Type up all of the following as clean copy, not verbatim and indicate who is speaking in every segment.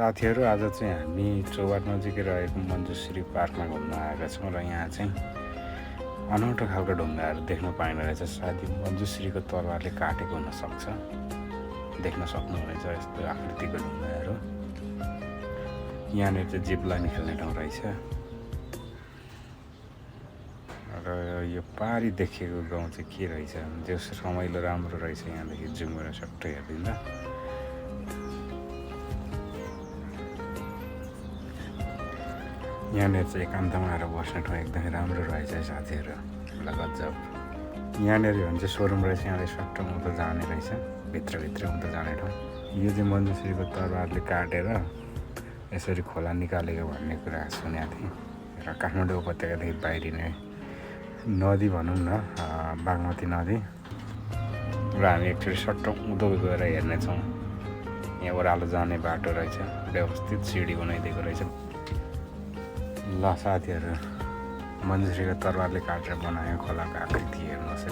Speaker 1: साथीहरू आज चाहिँ हामी चौबार नजिकै रहेको मञ्जुश्री पार्कमा घुम्न आएका छौँ र यहाँ चाहिँ अनौठो खालको ढुङ्गाहरू देख्न पाइने रहेछ। सायद मञ्जुश्रीको तरवारले काटेको हुनसक्छ। देख्न सक्नुहुनेछ यस्तो आकृतिको ढुङ्गाहरू। यहाँनिर चाहिँ जिप लाइन खेल्ने ठाउँ रहेछ र यो पारी देखिएको गाउँ चाहिँ के रहेछ जो रमाइलो राम्रो रहेछ। यहाँदेखि जुम गरेर सट्टै हेरिदिँदा यहाँनिर चाहिँ एकान्तमा आएर बस्ने ठाउँ एकदमै राम्रो रहेछ साथीहरू। ल गजब। यहाँनिर भने चाहिँ सोरुम रहेछ। यहाँले सट्ट उँधो जाने रहेछ, भित्रभित्रै उँधो जाने ठाउँ। यो चाहिँ मञ्जुश्रीको तरवारले काटेर यसरी खोला निकालेको भन्ने कुरा सुनेको थिएँ र काठमाडौँ उपत्यकादेखि बाहिरिने नदी भनौँ न, बागमती नदी। र हामी एकचोटि सट्ट उँधो गएर हेर्नेछौँ। यहाँ ओह्रालो जाने बाटो रहेछ, व्यवस्थित सिडी बनाइदिएको रहेछ। ल साथीहरू, मञ्जुश्रीको तरवारले काटेर बनायो खोलाको आकृति हेर्नुहोस्।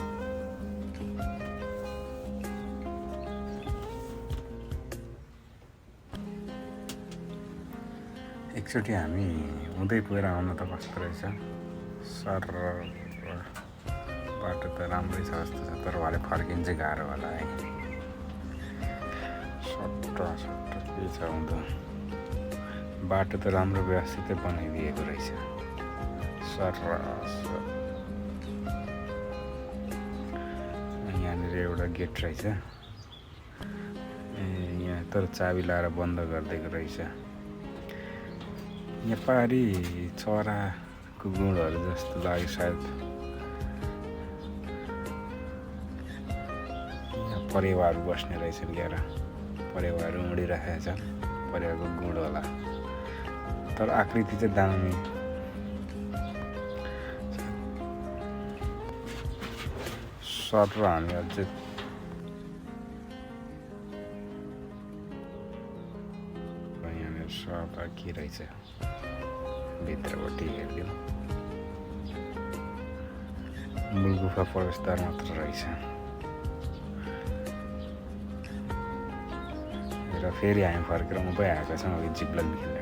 Speaker 1: एकचोटि हामी उँधै पुगेर आउन त कस्तो रहेछ। सर बाटो त राम्रै छ जस्तो छ, तर भरे फर्किनु चाहिँ गाह्रो होला है। सट्ट के छ उँधो बाटो त राम्रो व्यवस्थितै बनाइदिएको रहेछ। यहाँनिर एउटा गेट रहेछ। यहाँ तर चाबी लाएर बन्द गरिदिएको रहेछ। यहाँ पारी चराको गुँडहरू जस्तो लाग्यो सायद। यहाँ परेवाहरू बस्ने रहेछन् क्यार, परेवाहरू उडिरहेको छ। परेवाको गुँड होला, तर आकृति चाहिँ दामी। सर र हामी अझै यहाँनिर सर के रहेछ भित्रपट्टि हेरिदिउँ। मूल गुफा प्रवेशद्वार मात्र रहेछ। र फेरि हामी फर्केर उँधै आएका छौँ अघि जिप लाइन खेल्ने